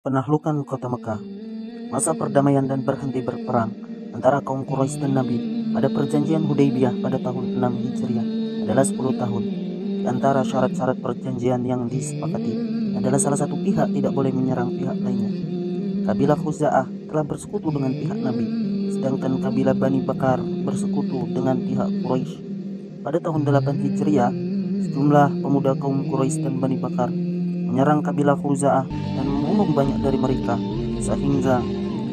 Penaklukan kota Mekah, masa perdamaian dan berhenti berperang antara kaum Quraisy dan Nabi pada perjanjian Hudaybiyah pada tahun 6 Hijriah adalah 10 tahun. Di antara syarat-syarat perjanjian yang disepakati adalah salah satu pihak tidak boleh menyerang pihak lainnya. Kabilah Khuza'ah telah bersekutu dengan pihak Nabi, sedangkan kabilah Bani Bakar bersekutu dengan pihak Quraisy. Pada tahun 8 Hijriah, sejumlah pemuda kaum Quraisy dan Bani Bakar menyerang kabilah Khuza'ah dan membunuh banyak dari mereka, sehingga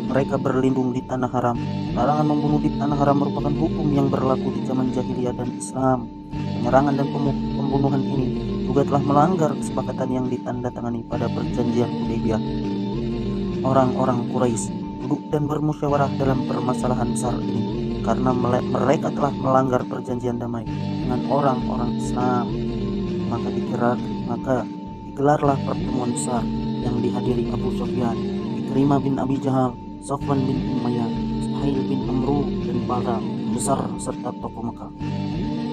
mereka berlindung di tanah haram. Larangan membunuh di tanah haram merupakan hukum yang berlaku di zaman jahiliyah dan Islam. Penyerangan dan pembunuhan ini juga telah melanggar kesepakatan yang ditandatangani pada perjanjian Hudaybiyah. Orang-orang Quraisy duduk dan bermusyawarah dalam permasalahan besar ini karena mereka telah melanggar perjanjian damai dengan orang-orang Islam. Maka digelarlah pertemuan besar yang dihadiri Abu Sufyan, Ikrimah bin Abi Jahal, Safwan bin Umayyah, Suhail bin Amru, dan para besar serta tokoh Mekah.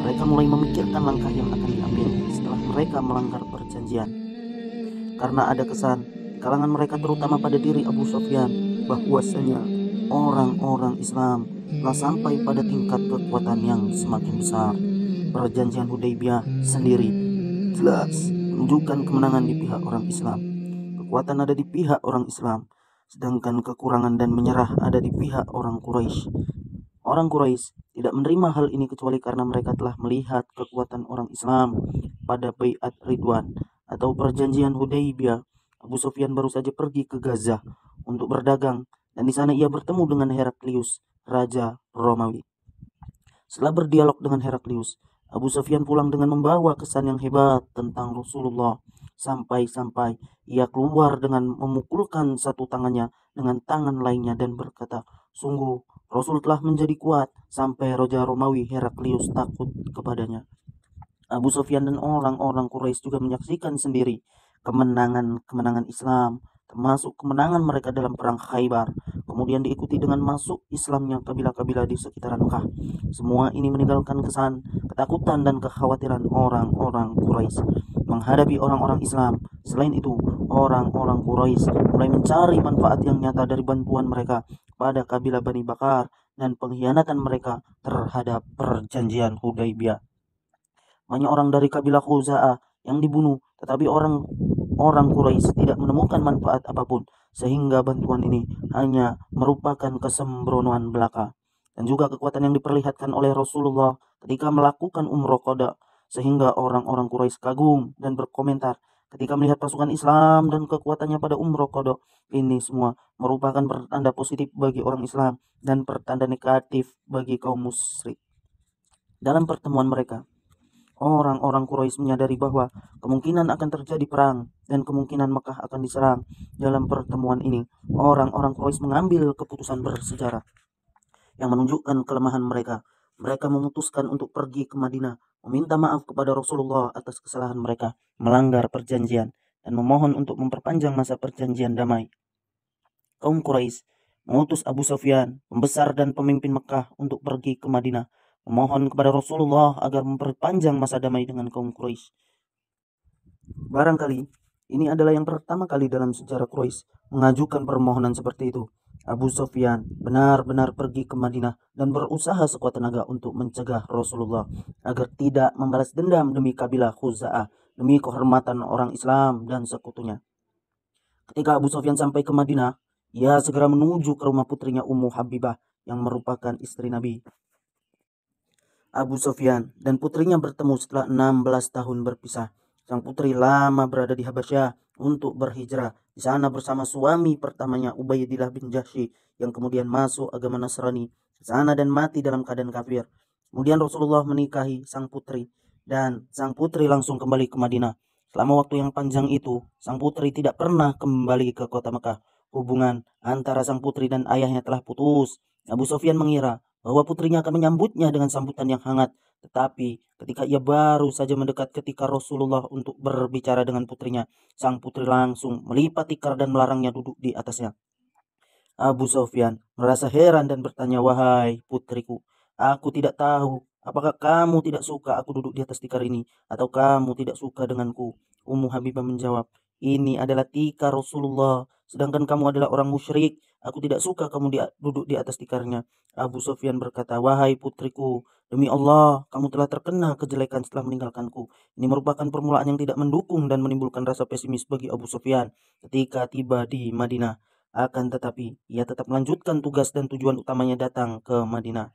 Mereka mulai memikirkan langkah yang akan diambil setelah mereka melanggar perjanjian. Karena ada kesan di kalangan mereka, terutama pada diri Abu Sufyan, bahwasanya orang-orang Islam telah sampai pada tingkat kekuatan yang semakin besar. Perjanjian Hudaybiyah sendiri jelas menunjukkan kemenangan di pihak orang Islam. Kekuatan ada di pihak orang Islam, sedangkan kekurangan dan menyerah ada di pihak orang Quraisy. Orang Quraisy tidak menerima hal ini kecuali karena mereka telah melihat kekuatan orang Islam pada Bai'at Ridwan atau perjanjian Hudaybiyah. Abu Sufyan baru saja pergi ke Gaza untuk berdagang, dan di sana ia bertemu dengan Heraklius, raja Romawi. Setelah berdialog dengan Heraklius, Abu Sufyan pulang dengan membawa kesan yang hebat tentang Rasulullah, sampai-sampai ia keluar dengan memukulkan satu tangannya dengan tangan lainnya dan berkata, "Sungguh Rasul telah menjadi kuat sampai Raja Romawi Heraklius takut kepadanya." Abu Sufyan dan orang-orang Quraisy juga menyaksikan sendiri kemenangan-kemenangan Islam, termasuk kemenangan mereka dalam perang Khaybar, kemudian diikuti dengan masuk Islamnya kabilah-kabilah di sekitaran Mekah. Semua ini meninggalkan kesan ketakutan dan kekhawatiran orang-orang Quraisy menghadapi orang-orang Islam. Selain itu, orang-orang Quraisy mulai mencari manfaat yang nyata dari bantuan mereka pada kabilah Bani Bakar dan pengkhianatan mereka terhadap perjanjian Hudaybiyah. Banyak orang dari kabilah Khuza'ah yang dibunuh, tetapi orang Quraisy tidak menemukan manfaat apapun, sehingga bantuan ini hanya merupakan kesembronoan belaka. Dan juga kekuatan yang diperlihatkan oleh Rasulullah ketika melakukan umroh qada, sehingga orang-orang Quraisy kagum dan berkomentar ketika melihat pasukan Islam dan kekuatannya pada umroh qada. Ini semua merupakan pertanda positif bagi orang Islam dan pertanda negatif bagi kaum musyrik. Dalam pertemuan mereka, orang-orang Quraisy menyadari bahwa kemungkinan akan terjadi perang dan kemungkinan Mekah akan diserang. Dalam pertemuan ini, orang-orang Quraisy mengambil keputusan bersejarah yang menunjukkan kelemahan mereka. Mereka memutuskan untuk pergi ke Madinah, meminta maaf kepada Rasulullah atas kesalahan mereka melanggar perjanjian, dan memohon untuk memperpanjang masa perjanjian damai. Kaum Quraisy mengutus Abu Sufyan, pembesar dan pemimpin Mekah, untuk pergi ke Madinah, memohon kepada Rasulullah agar memperpanjang masa damai dengan kaum Quraisy. Barangkali ini adalah yang pertama kali dalam sejarah Quraisy mengajukan permohonan seperti itu. Abu Sufyan benar-benar pergi ke Madinah dan berusaha sekuat tenaga untuk mencegah Rasulullah agar tidak membalas dendam demi kabilah Khuza'ah, demi kehormatan orang Islam dan sekutunya. Ketika Abu Sufyan sampai ke Madinah, ia segera menuju ke rumah putrinya Ummu Habibah yang merupakan istri Nabi. Abu Sufyan dan putrinya bertemu setelah 16 tahun berpisah. Sang putri lama berada di Habasyah untuk berhijrah di sana bersama suami pertamanya Ubaidillah bin Jahsy yang kemudian masuk agama Nasrani di sana dan mati dalam keadaan kafir. Kemudian Rasulullah menikahi sang putri dan sang putri langsung kembali ke Madinah. Selama waktu yang panjang itu, sang putri tidak pernah kembali ke kota Mekah. Hubungan antara sang putri dan ayahnya telah putus. Abu Sufyan mengira bahwa putrinya akan menyambutnya dengan sambutan yang hangat. Tetapi ketika ia baru saja mendekat ketika Rasulullah untuk berbicara dengan putrinya, sang putri langsung melipat tikar dan melarangnya duduk di atasnya. Abu Sufyan merasa heran dan bertanya, "Wahai putriku, aku tidak tahu apakah kamu tidak suka aku duduk di atas tikar ini atau kamu tidak suka denganku?" Ummu Habibah menjawab, "Ini adalah tikar Rasulullah sedangkan kamu adalah orang musyrik. Aku tidak suka kamu duduk di atas tikarnya." Abu Sufyan berkata, "Wahai putriku, demi Allah, kamu telah terkena kejelekan setelah meninggalkanku." Ini merupakan permulaan yang tidak mendukung dan menimbulkan rasa pesimis bagi Abu Sufyan ketika tiba di Madinah. Akan tetapi, ia tetap melanjutkan tugas dan tujuan utamanya datang ke Madinah.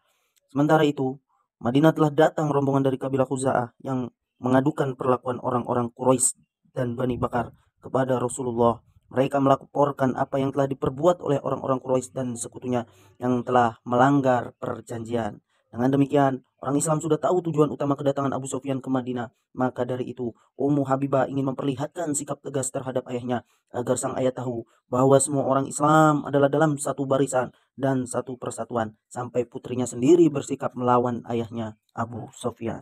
Sementara itu, Madinah telah datang rombongan dari kabilah Khuza'ah yang mengadukan perlakuan orang-orang Quraisy dan Bani Bakar kepada Rasulullah. Mereka melaporkan apa yang telah diperbuat oleh orang-orang Quraisy dan sekutunya yang telah melanggar perjanjian. Dengan demikian, orang Islam sudah tahu tujuan utama kedatangan Abu Sufyan ke Madinah. Maka dari itu, Ummu Habibah ingin memperlihatkan sikap tegas terhadap ayahnya agar sang ayah tahu bahwa semua orang Islam adalah dalam satu barisan dan satu persatuan, sampai putrinya sendiri bersikap melawan ayahnya Abu Sufyan.